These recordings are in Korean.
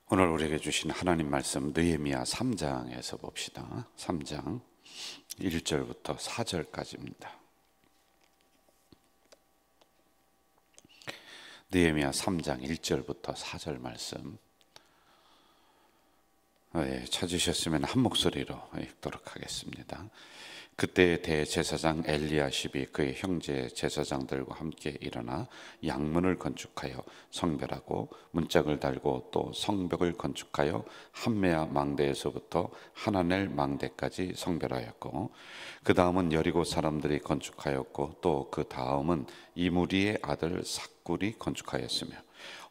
오늘 우리에게 주신 하나님 말씀 느헤미야 3장에서 봅시다. 3장 1절부터 4절까지입니다. 느헤미야 3장 1절부터 4절 말씀 찾으셨으면 한 목소리로 읽도록 하겠습니다. 그때 대제사장 엘리야십이 그의 형제 제사장들과 함께 일어나 양문을 건축하여 성별하고 문짝을 달고 또 성벽을 건축하여 함메아 망대에서부터 하나넬 망대까지 성별하였고, 그 다음은 여리고 사람들이 건축하였고, 또 그 다음은 이무리의 아들 삭굴이 건축하였으며,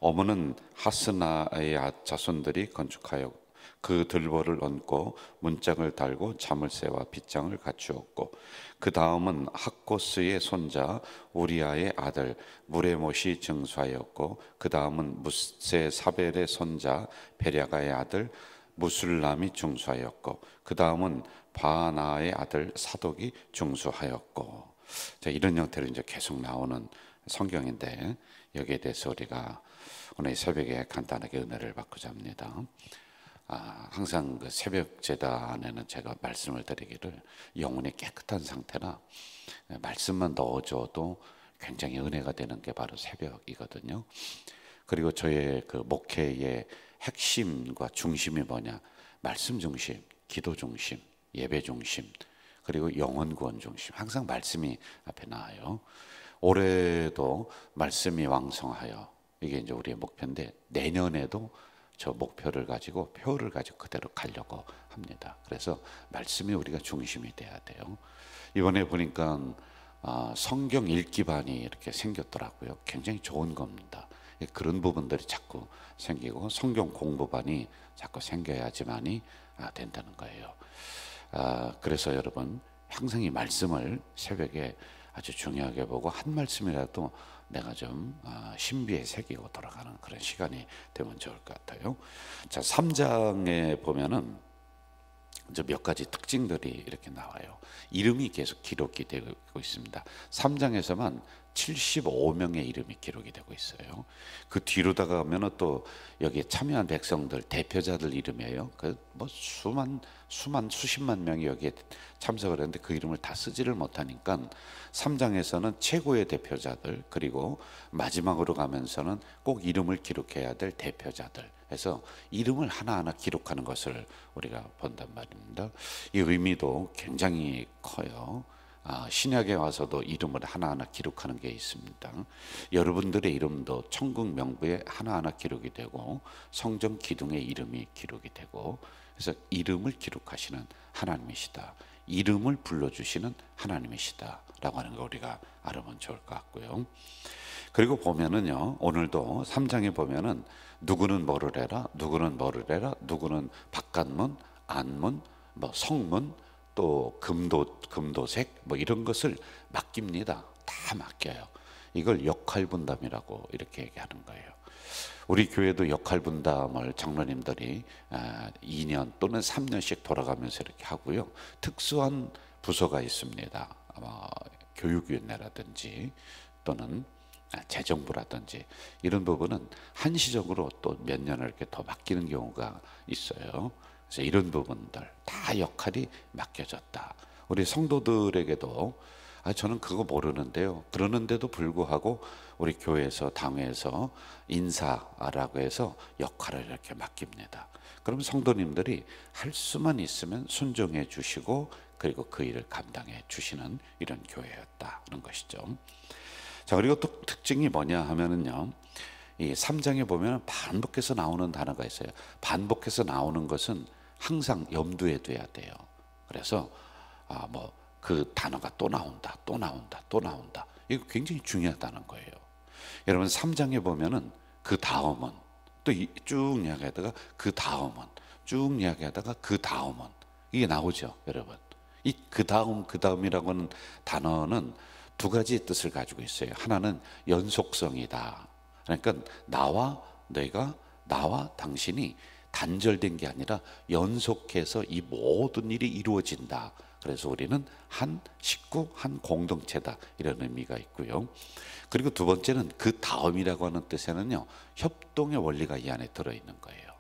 어머는 하스나의 자손들이 건축하였고 그 들보를 얹고 문짝을 달고 자물쇠와 빗장을 갖추었고, 그 다음은 학고스의 손자 우리아의 아들 무레못이 증수하였고, 그 다음은 무세사벨의 손자 베랴가의 아들 무술람이 중수하였고, 그 다음은 바나의 아들 사독이 중수하였고. 자, 이런 형태로 이제 계속 나오는 성경인데, 여기에 대해서 우리가 오늘 새벽에 간단하게 은혜를 받고자 합니다. 항상 그 새벽 제단에는 제가 말씀을 드리기를, 영혼이 깨끗한 상태나 말씀만 넣어줘도 굉장히 은혜가 되는 게 바로 새벽이거든요. 그리고 저의 그 목회의 핵심과 중심이 뭐냐? 말씀 중심, 기도 중심, 예배 중심, 그리고 영혼 구원 중심. 항상 말씀이 앞에 나와요. 올해도 말씀이 왕성하여, 이게 이제 우리의 목표인데, 내년에도 저 목표를 가지고 표를 가지고 그대로 가려고 합니다. 그래서 말씀이 우리가 중심이 돼야 돼요. 이번에 보니까 성경 읽기반이 이렇게 생겼더라고요. 굉장히 좋은 겁니다. 그런 부분들이 자꾸 생기고, 성경 공부반이 자꾸 생겨야지만이 된다는 거예요. 그래서 여러분, 항상 이 말씀을 새벽에 아주 중요하게 보고, 한 말씀이라도 내가 좀 신비에 새기고 돌아가는 그런 시간이 되면 좋을 것 같아요. 자, 3장에 보면은 이제 몇 가지 특징들이 이렇게 나와요. 이름이 계속 기록이 되고 있습니다. 3장에서만 75명의 이름이 기록이 되고 있어요. 그 뒤로다가 가면은 또 여기에 참여한 백성들, 대표자들 이름이에요. 그 뭐 수십만 명이 여기에 참석을 했는데 그 이름을 다 쓰지를 못하니까 3장에서는 최고의 대표자들, 그리고 마지막으로 가면서는 꼭 이름을 기록해야 될 대표자들 해서 이름을 하나하나 기록하는 것을 우리가 본단 말입니다. 이 의미도 굉장히 커요. 신약에 와서도 이름을 하나하나 기록하는 게 있습니다. 여러분들의 이름도 천국 명부에 하나하나 기록이 되고, 성전 기둥에 이름이 기록이 되고, 그래서 이름을 기록하시는 하나님이시다, 이름을 불러주시는 하나님이시다 라고 하는 거 우리가 알아보면 좋을 것 같고요. 그리고 보면은요, 오늘도 3장에 보면은 누구는 뭐를 해라, 누구는 뭐를 해라, 누구는 바깥문, 안문, 뭐 성문, 또 금도색 뭐 이런 것을 맡깁니다. 다 맡겨요. 이걸 역할 분담이라고 이렇게 얘기하는 거예요. 우리 교회도 역할 분담을 장로님들이 2년 또는 3년씩 돌아가면서 이렇게 하고요. 특수한 부서가 있습니다. 교육위원회라든지 또는 재정부라든지 이런 부분은 한시적으로 또 몇 년을 이렇게 더 맡기는 경우가 있어요. 그래서 이런 부분들 다 역할이 맡겨졌다. 우리 성도들에게도 저는 그거 모르는데요, 그러는데도 불구하고 우리 교회에서, 당회에서 인사라고 해서 역할을 이렇게 맡깁니다. 그러면 성도님들이 할 수만 있으면 순종해 주시고, 그리고 그 일을 감당해 주시는 이런 교회였다는 것이죠. 자, 그리고 또 특징이 뭐냐 하면은요, 이 3장에 보면 반복해서 나오는 단어가 있어요. 반복해서 나오는 것은 항상 염두에 둬야 돼요. 그래서 그 단어가 또 나온다, 또 나온다, 또 나온다. 이거 굉장히 중요하다는 거예요. 여러분, 3장에 보면은 그 다음은 또 쭉 이야기하다가 그 다음은 쭉 이야기하다가 그 다음은 이게 나오죠, 여러분. 이 그 다음이라고 하는 단어는 두 가지 뜻을 가지고 있어요. 하나는 연속성이다. 그러니까 나와 너희가, 나와 당신이 단절된 게 아니라 연속해서 이 모든 일이 이루어진다. 그래서 우리는 한 식구, 한 공동체다, 이런 의미가 있고요. 그리고 두 번째는 그 다음이라고 하는 뜻에는요, 협동의 원리가 이 안에 들어있는 거예요.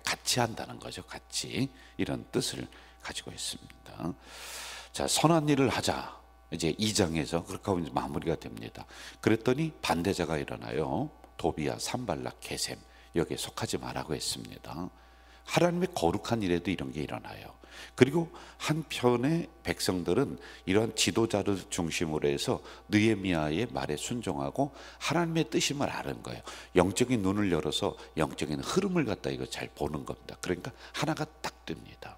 같이 한다는 거죠. 같이 이런 뜻을 가지고 있습니다. 자, 선한 일을 하자. 이제 2장에서 그렇게 하면 마무리가 됩니다. 그랬더니 반대자가 일어나요. 도비야, 산발락, 게셈, 여기에 속하지 말라고 했습니다. 하나님의 거룩한 일에도 이런 게 일어나요. 그리고 한편의 백성들은 이러한 지도자를 중심으로 해서 느헤미야의 말에 순종하고 하나님의 뜻임을 아는 거예요. 영적인 눈을 열어서 영적인 흐름을 갖다 이거 잘 보는 겁니다. 그러니까 하나가 딱 됩니다.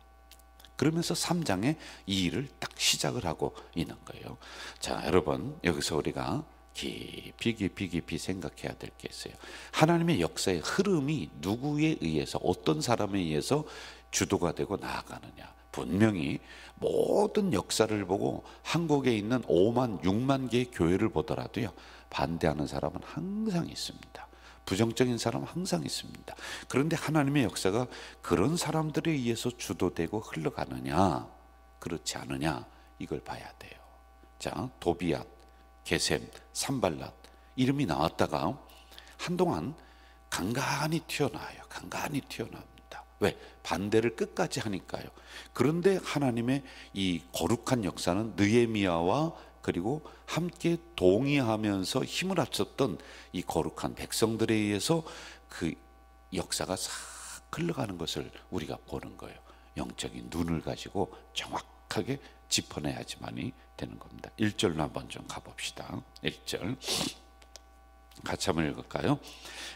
그러면서 3장에 이 일을 딱 시작을 하고 있는 거예요. 자, 여러분, 여기서 우리가 깊이 생각해야 될 게 있어요. 하나님의 역사의 흐름이 누구에 의해서, 어떤 사람에 의해서 주도가 되고 나아가느냐. 분명히 모든 역사를 보고 한국에 있는 5만, 6만 개의 교회를 보더라도요, 반대하는 사람은 항상 있습니다. 부정적인 사람은 항상 있습니다. 그런데 하나님의 역사가 그런 사람들에 의해서 주도되고 흘러가느냐, 그렇지 않느냐, 이걸 봐야 돼요. 자, 도비앗, 게셈, 산발랏 이름이 나왔다가 한동안 간간히 튀어나와요. 간간히 튀어나옵니다. 왜? 반대를 끝까지 하니까요. 그런데 하나님의 이 거룩한 역사는 느헤미야와 그리고 함께 동의하면서 힘을 합쳤던 이 거룩한 백성들에 의해서 그 역사가 싹 흘러가는 것을 우리가 보는 거예요. 영적인 눈을 가지고 정확하게 짚어내야지만이 되는 겁니다. 1절로 한번 좀 가봅시다. 1절 같이 한번 읽을까요?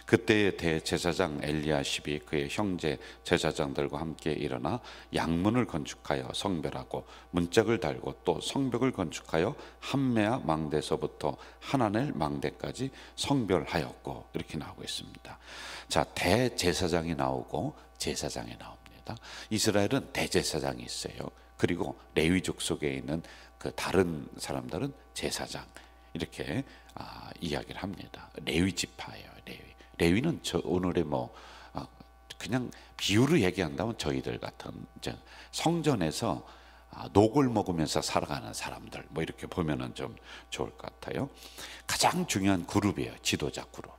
그때의 대제사장 엘리야십이 그의 형제 제사장들과 함께 일어나 양문을 건축하여 성별하고 문짝을 달고 또 성벽을 건축하여 함메아 망대서부터 하나넬 망대까지 성별하였고, 이렇게 나오고 있습니다. 자, 대제사장이 나오고 제사장이 나옵니다. 이스라엘은 대제사장이 있어요. 그리고 레위족 속에 있는 그 다른 사람들은 제사장, 이렇게 이야기를 합니다. 레위 지파예요. 레위는 저 오늘의 그냥 비유로 얘기한다면 저희들 같은 성전에서 녹을 먹으면서 살아가는 사람들, 이렇게 보면은 좀 좋을 것 같아요. 가장 중요한 그룹이에요. 지도자 그룹.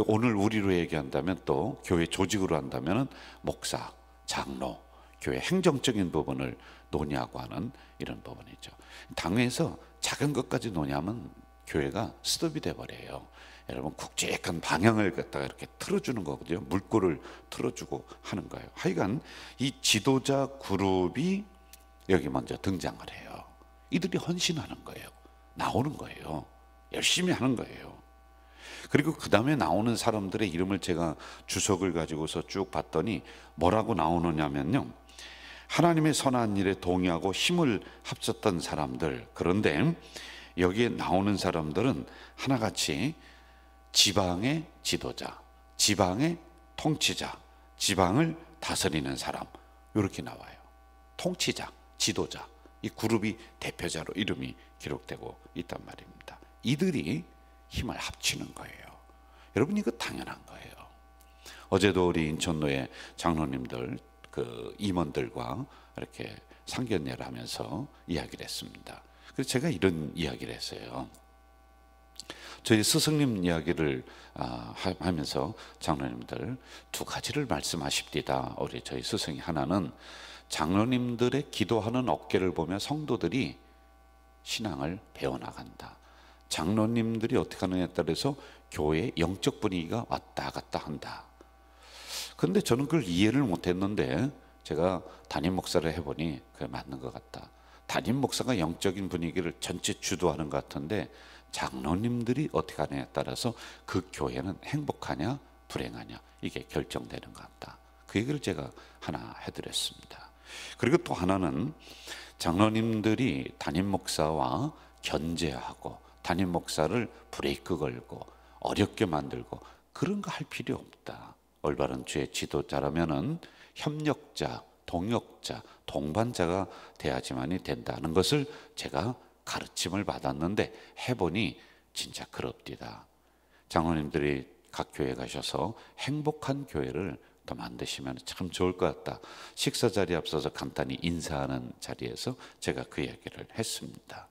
오늘 우리로 얘기한다면, 또 교회 조직으로 한다면은 목사, 장로, 교회 행정적인 부분을 논의하고 하는 이런 부분이죠. 당회에서 작은 것까지 논의하면 교회가 스톱이 돼버려요. 여러분, 굵직한 방향을 갖다가 이렇게 틀어주는 거거든요. 물꼬를 틀어주고 하는 거예요. 하여간 이 지도자 그룹이 여기 먼저 등장을 해요. 이들이 헌신하는 거예요. 나오는 거예요. 열심히 하는 거예요. 그리고 그 다음에 나오는 사람들의 이름을 제가 주석을 가지고서 쭉 봤더니 뭐라고 나오느냐면요, 하나님의 선한 일에 동의하고 힘을 합쳤던 사람들. 그런데 여기에 나오는 사람들은 하나같이 지방의 지도자, 지방의 통치자, 지방을 다스리는 사람, 이렇게 나와요. 통치자, 지도자, 이 그룹이 대표자로 이름이 기록되고 있단 말입니다. 이들이 힘을 합치는 거예요. 여러분, 이거 당연한 거예요. 어제도 우리 인천노예 장로님들, 그 임원들과 이렇게 상견례를 하면서 이야기를 했습니다. 그래서 제가 이런 이야기를 했어요. 저희 스승님 이야기를 하면서 장로님들 두 가지를 말씀하십니다. 우리 저희 스승이 하나는 장로님들의 기도하는 어깨를 보며 성도들이 신앙을 배워나간다. 장로님들이 어떻게 하느냐에 따라서 교회의 영적 분위기가 왔다 갔다 한다. 그런데 저는 그걸 이해를 못했는데 제가 담임 목사를 해보니 그게 맞는 것 같다. 담임 목사가 영적인 분위기를 전체 주도하는 것 같은데 장로님들이 어떻게 하느냐에 따라서 그 교회는 행복하냐 불행하냐, 이게 결정되는 것 같다. 그 얘기를 제가 하나 해드렸습니다. 그리고 또 하나는 장로님들이 담임 목사와 견제하고 담임 목사를 브레이크 걸고 어렵게 만들고 그런 거 할 필요 없다. 올바른 주의 지도자라면은 협력자, 동역자, 동반자가 돼야지만이 된다는 것을 제가 가르침을 받았는데 해보니 진짜 그럽디다. 장로님들이 각 교회 가셔서 행복한 교회를 더 만드시면 참 좋을 것 같다. 식사 자리에 앞서서 간단히 인사하는 자리에서 제가 그 얘기를 했습니다.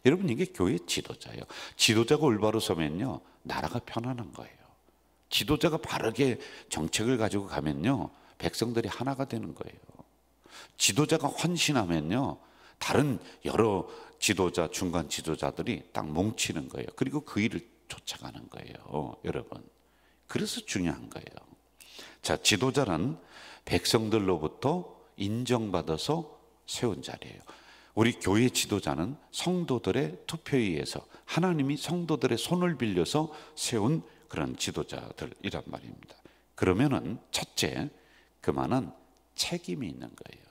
여러분, 이게 교회 지도자예요. 지도자가 올바로 서면요, 나라가 편안한 거예요. 지도자가 바르게 정책을 가지고 가면요, 백성들이 하나가 되는 거예요. 지도자가 헌신하면요, 다른 여러 지도자, 중간 지도자들이 딱 뭉치는 거예요. 그리고 그 일을 쫓아가는 거예요, 여러분. 그래서 중요한 거예요. 자, 지도자는 백성들로부터 인정받아서 세운 자리예요. 우리 교회 지도자는 성도들의 투표에 의해서 하나님이 성도들의 손을 빌려서 세운 그런 지도자들이란 말입니다. 그러면은 첫째, 그만한 책임이 있는 거예요.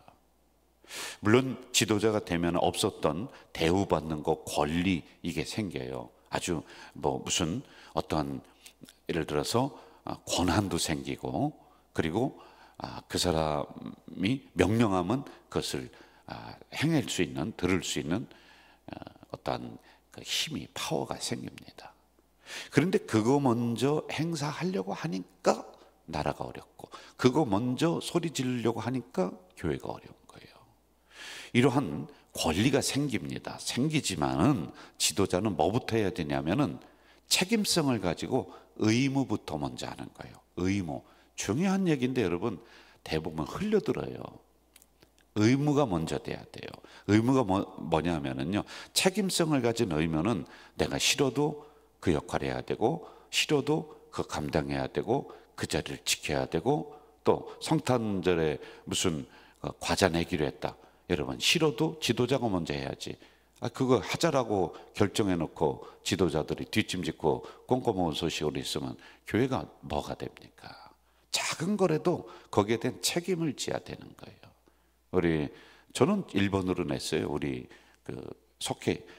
물론 지도자가 되면 없었던 대우받는 것, 권리, 이게 생겨요. 아주 무슨 어떤 예를 들어서 권한도 생기고, 그리고 그 사람이 명령하면 그것을 행할 수 있는, 들을 수 있는 어떤 그 힘이, 파워가 생깁니다. 그런데 그거 먼저 행사하려고 하니까 나라가 어렵고, 그거 먼저 소리 지르려고 하니까 교회가 어려운 거예요. 이러한 권리가 생깁니다. 생기지만은 지도자는 뭐부터 해야 되냐면은 책임성을 가지고 의무부터 먼저 하는 거예요. 의무. 중요한 얘기인데 여러분, 대부분 흘려들어요. 의무가 먼저 돼야 돼요. 의무가 뭐냐면은요, 책임성을 가진 의무는 내가 싫어도 그 역할을 해야 되고, 싫어도 그 감당해야 되고, 그 자리를 지켜야 되고, 또 성탄절에 무슨 과자 내기로 했다. 여러분, 싫어도 지도자가 먼저 해야지. 그거 하자라고 결정해놓고 지도자들이 뒷짐짓고 꼼꼼한 소식으로 있으면 교회가 뭐가 됩니까? 작은 거라도 거기에 대한 책임을 져야 되는 거예요. 저는 1번으로 냈어요. 우리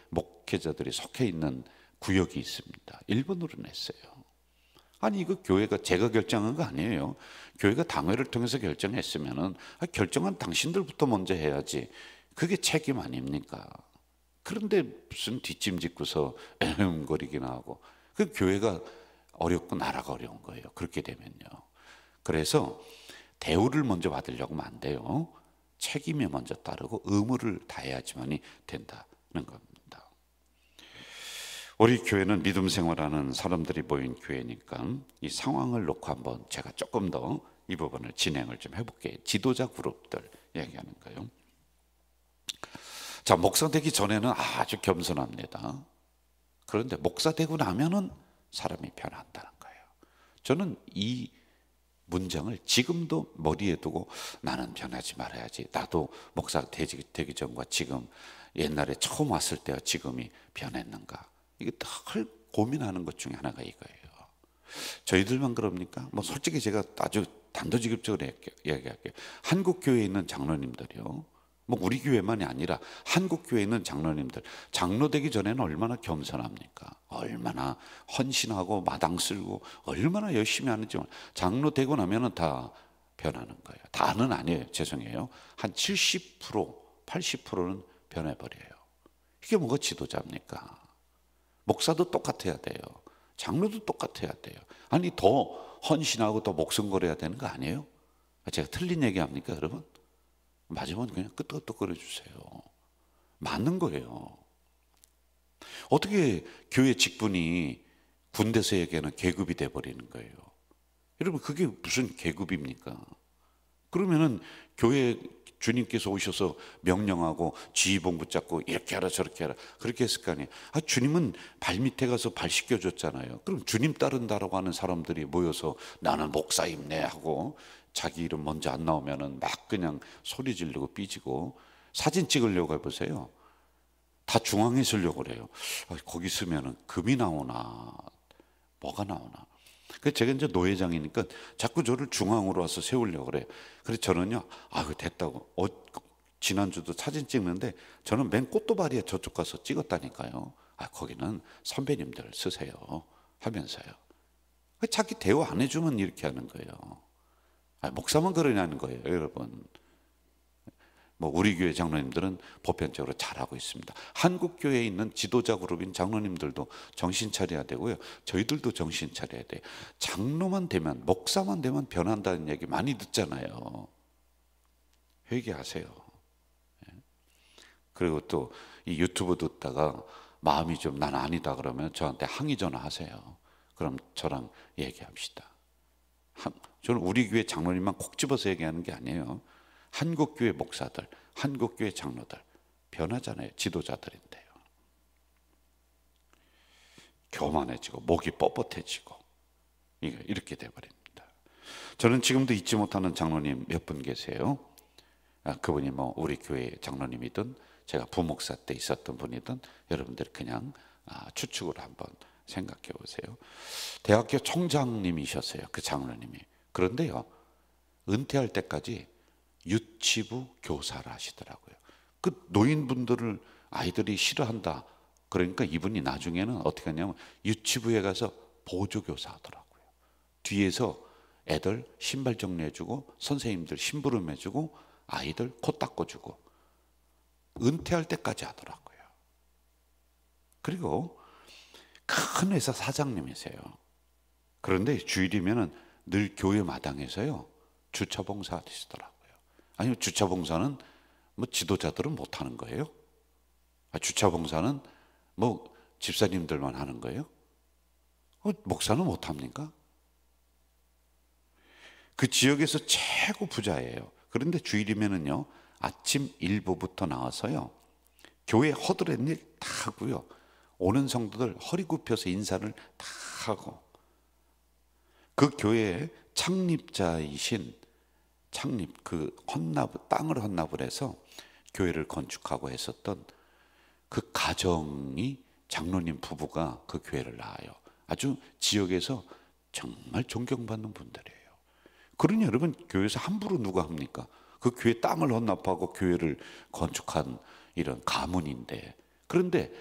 목회자들이 속해 있는 구역이 있습니다. 1번으로 냈어요. 아니, 이거 교회가 제가 결정한 거 아니에요. 교회가 당회를 통해서 결정했으면은 결정한 당신들부터 먼저 해야지. 그게 책임 아닙니까? 그런데 무슨 뒷짐 짓고서 애음거리기나 하고, 그 교회가 어렵고 나라가 어려운 거예요. 그렇게 되면요. 그래서 대우를 먼저 받으려고 하면 안 돼요. 책임이 먼저 따르고 의무를 다해야지만이 된다는 겁니다. 우리 교회는 믿음 생활하는 사람들이 모인 교회니까 이 상황을 놓고 한번 제가 조금 더 이 부분을 진행을 좀 해볼게요. 지도자 그룹들 얘기하는 거예요. 자, 목사 되기 전에는 아주 겸손합니다. 그런데 목사 되고 나면은 사람이 변한다는 거예요. 저는 이 문장을 지금도 머리에 두고 나는 변하지 말아야지. 나도 목사 되기 전과 지금, 옛날에 처음 왔을 때와 지금이 변했는가. 이게 늘 고민하는 것 중에 하나가 이거예요. 저희들만 그럽니까? 솔직히 제가 아주 단도직입적으로 얘기할게요. 한국 교회에 있는 장로님들이요, 우리 교회만이 아니라 한국 교회에 있는 장로님들, 장로 되기 전에는 얼마나 겸손합니까? 얼마나 헌신하고 마당 쓸고 얼마나 열심히 하는지. 장로 되고 나면은 다 변하는 거예요. 다는 아니에요. 죄송해요. 한 70%, 80%는 변해버려요. 이게 뭐가 지도자입니까? 목사도 똑같아야 돼요. 장로도 똑같아야 돼요. 아니, 더 헌신하고 더 목숨 걸어야 되는 거 아니에요? 제가 틀린 얘기 합니까, 여러분? 맞으면 그냥 끄떡끄떡거려 주세요. 맞는 거예요. 어떻게 교회 직분이 군대에서 얘기하는 계급이 돼버리는 거예요? 여러분, 그게 무슨 계급입니까? 그러면은 교회 주님께서 오셔서 명령하고 지휘봉 붙잡고 이렇게 하라 저렇게 하라 그렇게 했을 거 아니에요. 주님은 발밑에 가서 발 씻겨줬잖아요. 그럼 주님 따른다라고 하는 사람들이 모여서 나는 목사임네 하고 자기 이름 먼저 안 나오면은 막 그냥 소리 지르고 삐지고, 사진 찍으려고 해보세요. 다 중앙에 서려고 그래요. 거기 쓰면은 금이 나오나 뭐가 나오나. 그래서 제가 이제 노회장이니까 자꾸 저를 중앙으로 와서 세우려고 그래요. 그래서 저는요, 됐다고. 지난주도 사진 찍는데 저는 맨 꽃도발이에 저쪽 가서 찍었다니까요. 거기는 선배님들 쓰세요 하면서요. 자기 대우 안 해주면 이렇게 하는 거예요. 목사만 그러냐는 거예요, 여러분. 우리 교회 장로님들은 보편적으로 잘하고 있습니다. 한국 교회에 있는 지도자 그룹인 장로님들도 정신 차려야 되고요. 저희들도 정신 차려야 돼요. 장로만 되면, 목사만 되면 변한다는 얘기 많이 듣잖아요. 회개하세요. 그리고 또 이 유튜브 듣다가 마음이 좀 난 아니다 그러면 저한테 항의 전화 하세요. 그럼 저랑 얘기합시다. 저는 우리 교회 장로님만 콕 집어서 얘기하는 게 아니에요. 한국교회 목사들, 한국교회 장로들 변하잖아요. 지도자들인데요. 교만해지고 목이 뻣뻣해지고 이렇게 돼버립니다. 저는 지금도 잊지 못하는 장로님 몇 분 계세요. 그분이 뭐 우리 교회 장로님이든 제가 부목사 때 있었던 분이든 여러분들 그냥 추측으로 한번 생각해 보세요. 대학교 총장님이셨어요. 그 장로님이. 그런데요, 은퇴할 때까지 유치부 교사를 하시더라고요. 그 노인분들을 아이들이 싫어한다. 그러니까 이분이 나중에는 어떻게 하냐면 유치부에 가서 보조교사 하더라고요. 뒤에서 애들 신발 정리해주고 선생님들 심부름 해주고 아이들 코 닦아주고 은퇴할 때까지 하더라고요. 그리고 큰 회사 사장님이세요. 그런데 주일이면은 늘 교회 마당에서요 주차 봉사 하시더라고요. 아니면 주차 봉사는 뭐 지도자들은 못 하는 거예요? 주차 봉사는 뭐 집사님들만 하는 거예요? 목사는 못 합니까? 그 지역에서 최고 부자예요. 그런데 주일이면은요 아침 일부부터 나와서요 교회 허드렛 일 다 하고요, 오는 성도들 허리 굽혀서 인사를 다 하고, 그 교회의 창립자이신 그 땅을 헌납을 해서 교회를 건축하고 했었던 그 가정이 장로님 부부가 그 교회를 낳아요. 아주 지역에서 정말 존경받는 분들이에요. 그러니 여러분, 교회에서 함부로 누가 합니까? 그 교회 땅을 헌납하고 교회를 건축한 이런 가문인데, 그런데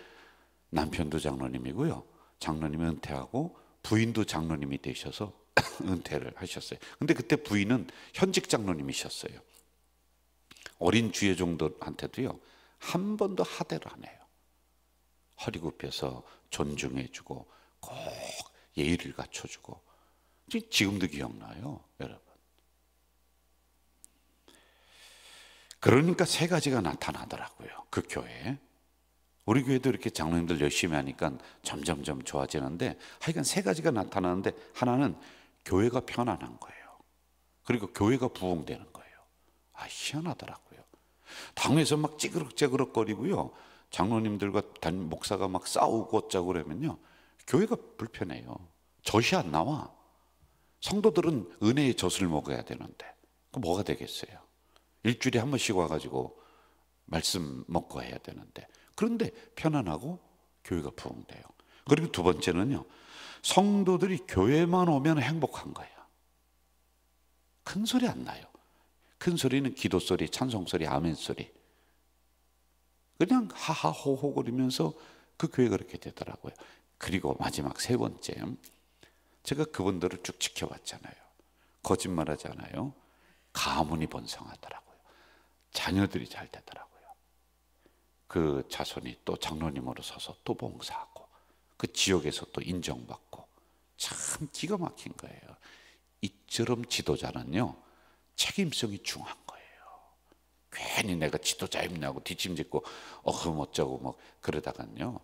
남편도 장로님이고요, 장로님이 은퇴하고 부인도 장로님이 되셔서 은퇴를 하셨어요. 근데 그때 부인은 현직 장로님이셨어요. 어린 주의 종들한테도요 한 번도 하대를 안 해요. 허리 굽혀서 존중해주고 꼭 예의를 갖춰주고, 지금도 기억나요, 여러분. 그러니까 세 가지가 나타나더라고요, 그 교회에. 우리 교회도 이렇게 장로님들 열심히 하니까 점점점 좋아지는데, 하여간 세 가지가 나타나는데, 하나는 교회가 편안한 거예요. 그리고 교회가 부흥되는 거예요. 희한하더라고요. 당에서 막 찌그럭찌그럭거리고요, 장로님들과 담임 목사가 막 싸우고 어쩌고 그러면요 교회가 불편해요. 젖이 안 나와. 성도들은 은혜의 젖을 먹어야 되는데 그 뭐가 되겠어요? 일주일에 한 번씩 와가지고 말씀 먹고 해야 되는데, 그런데 편안하고 교회가 부흥돼요. 그리고 두 번째는요, 성도들이 교회만 오면 행복한 거예요. 큰 소리 안 나요. 큰 소리는 기도 소리, 찬송 소리, 아멘 소리. 그냥 하하호호 거리면서 그 교회가 그렇게 되더라고요. 그리고 마지막 세 번째, 제가 그분들을 쭉 지켜봤잖아요. 거짓말하지 않아요. 가문이 번성하더라고요. 자녀들이 잘 되더라고요. 그 자손이 또 장로님으로 서서 또 봉사하고 그 지역에서 또 인정받고, 참 기가 막힌 거예요. 이처럼 지도자는요 책임성이 중요한 거예요. 괜히 내가 지도자임냐고 뒷짐짓고 어쩌고 뭐 그러다가는요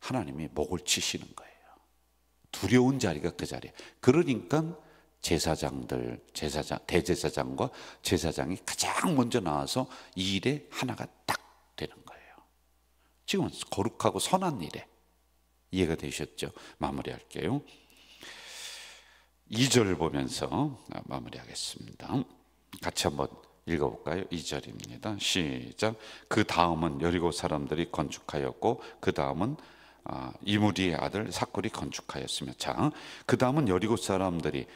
하나님이 목을 치시는 거예요. 두려운 자리가 그 자리에. 그러니까 대제사장과 제사장이 가장 먼저 나와서 이 일에 하나가 딱 되는 거예요. 지금은 거룩하고 선한 일에. 이해가 되셨죠? 마무리할게요. 2절 보면서 마무리하겠습니다. 같이 한번 읽어볼까요? 2절입니다. 시작. 그 다음은 여리고 사람들이 건축하였고, 그 다음은 이무리의 아들 삭굴이 건축하였으며. 자, 그 다음은 여리고 사람들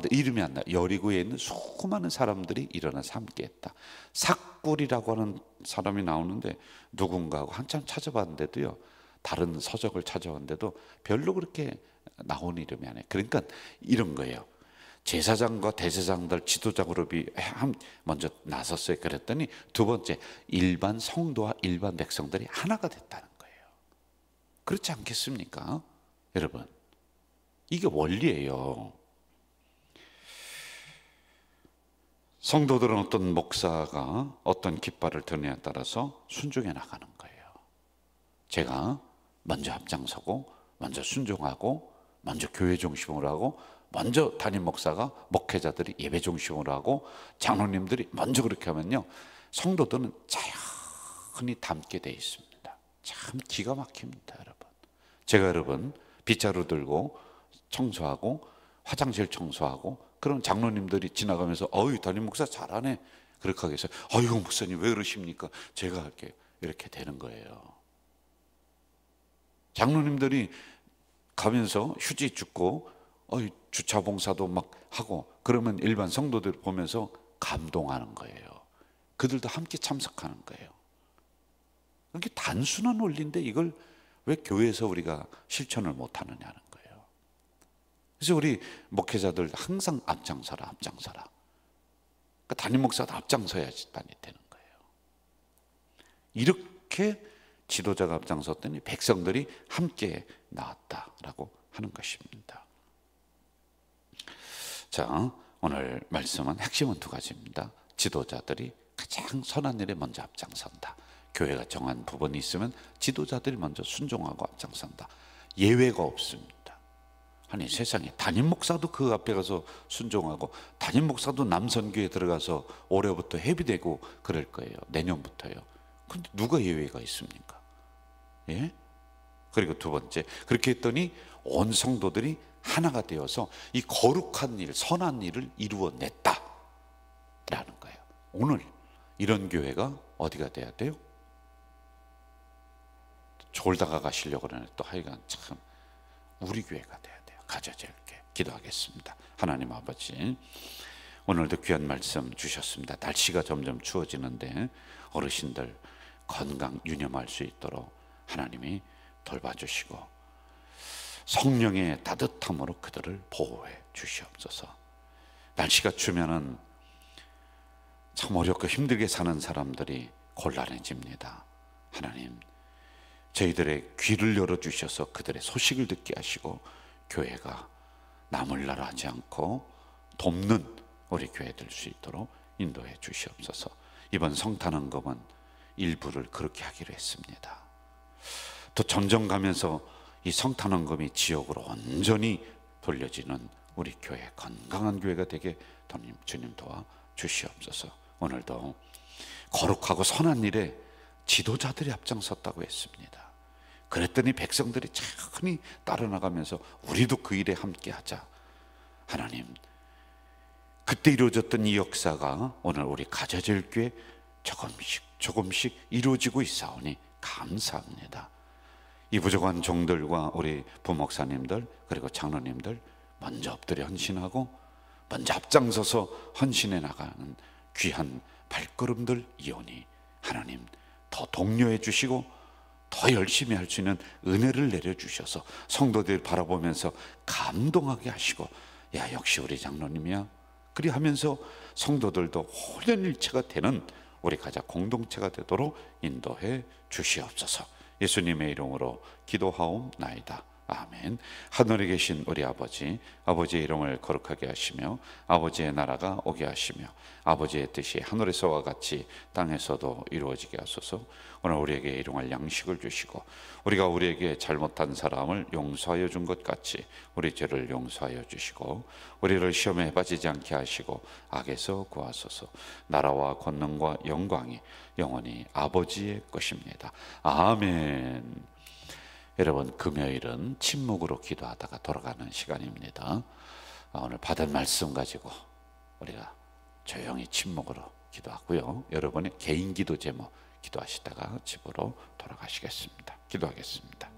이름이 안 나요. 여리고에 있는 수많은 사람들이 일어나서 함께했다. 삭굴이라고 하는 사람이 나오는데 누군가 하고 한참 찾아봤는데도요, 다른 서적을 찾아봤는데도 별로 그렇게 나오는 이름이 아니에요. 그러니까 이런 거예요. 제사장과 대제사장들 지도자 그룹이 먼저 나섰어요. 그랬더니 두 번째, 일반 성도와 일반 백성들이 하나가 됐다는 거예요. 그렇지 않겠습니까? 여러분, 이게 원리예요. 성도들은 어떤 목사가 어떤 깃발을 드느냐에 따라서 순종해 나가는 거예요. 제가 먼저 앞장서고 먼저 순종하고 먼저 교회 중심으로 하고 먼저 담임 목사가 목회자들이 예배 중심으로 하고 장로님들이 먼저 그렇게 하면요, 성도들은 자연히 담게 돼 있습니다. 참 기가 막힙니다, 여러분. 제가 여러분 빗자루 들고 청소하고 화장실 청소하고 그런 장로님들이 지나가면서 어이 담임 목사 잘하네 그렇게 하겠어요? 아이고 목사님 왜 그러십니까? 제가 할게요. 이렇게 되는 거예요. 장로님들이 가면서 휴지 줍고 주차 봉사도 막 하고 그러면 일반 성도들 보면서 감동하는 거예요. 그들도 함께 참석하는 거예요. 이게 단순한 원리인데 이걸 왜 교회에서 우리가 실천을 못하느냐는 거예요. 그래서 우리 목회자들 항상 앞장서라, 앞장서라. 그러니까 담임 목사도 앞장서야지 되는 거예요. 이렇게 지도자가 앞장섰더니 백성들이 함께 나왔다라고 하는 것입니다. 자, 오늘 말씀은 핵심은 두 가지입니다. 지도자들이 가장 선한 일에 먼저 앞장선다. 교회가 정한 부분이 있으면 지도자들이 먼저 순종하고 앞장선다. 예외가 없습니다. 아니 세상에 담임 목사도 그 앞에 가서 순종하고 담임 목사도 남선교에 들어가서 올해부터 회비되고 그럴 거예요. 내년부터요. 근데 누가 예외가 있습니까? 예? 그리고 두 번째, 그렇게 했더니 온 성도들이 하나가 되어서 이 거룩한 일, 선한 일을 이루어냈다 라는 거예요. 오늘 이런 교회가 어디가 돼야 돼요? 졸다가 가시려고 그러네. 또 하여간 참 우리 교회가 돼야 돼요. 가져질게. 기도하겠습니다. 하나님 아버지, 오늘도 귀한 말씀 주셨습니다. 날씨가 점점 추워지는데 어르신들 건강 유념할 수 있도록 하나님이 돌봐주시고 성령의 따뜻함으로 그들을 보호해 주시옵소서. 날씨가 추면은 참 어렵고 힘들게 사는 사람들이 곤란해집니다. 하나님, 저희들의 귀를 열어주셔서 그들의 소식을 듣게 하시고 교회가 나몰라라 하지 않고 돕는 우리 교회 될 수 있도록 인도해 주시옵소서. 이번 성탄헌금은 일부를 그렇게 하기로 했습니다. 또 점점 가면서 이 성탄헌금이 지역으로 온전히 돌려지는 우리 교회, 건강한 교회가 되게 주님 도와 주시옵소서. 오늘도 거룩하고 선한 일에 지도자들이 앞장섰다고 했습니다. 그랬더니 백성들이 천히 따라나가면서 우리도 그 일에 함께하자. 하나님, 그때 이루어졌던 이 역사가 오늘 우리 가져질 교회 조금씩 이루어지고 있사오니 감사합니다. 이 부족한 종들과 우리 부목사님들 그리고 장로님들 먼저 엎드려 헌신하고 먼저 앞장서서 헌신해 나가는 귀한 발걸음들 이오니 하나님 더 독려해 주시고 더 열심히 할 수 있는 은혜를 내려주셔서 성도들 바라보면서 감동하게 하시고 야 역시 우리 장로님이야 그리 하면서 성도들도 혼연일체가 되는 우리 가족 공동체가 되도록 인도해 주시옵소서. 예수님의 이름으로 기도하옵나이다. 아멘. 하늘에 계신 우리 아버지, 아버지의 이름을 거룩하게 하시며 아버지의 나라가 오게 하시며 아버지의 뜻이 하늘에서와 같이 땅에서도 이루어지게 하소서. 오늘 우리에게 일용할 양식을 주시고 우리가 우리에게 잘못한 사람을 용서하여 준 것 같이 우리 죄를 용서하여 주시고 우리를 시험에 빠지지 않게 하시고 악에서 구하소서. 나라와 권능과 영광이 영원히 아버지의 것입니다. 아멘. 여러분, 금요일은 침묵으로 기도하다가 돌아가는 시간입니다. 오늘 받은 말씀 가지고 우리가 조용히 침묵으로 기도하고요. 여러분의 개인 기도 제목 기도하시다가 집으로 돌아가시겠습니다. 기도하겠습니다.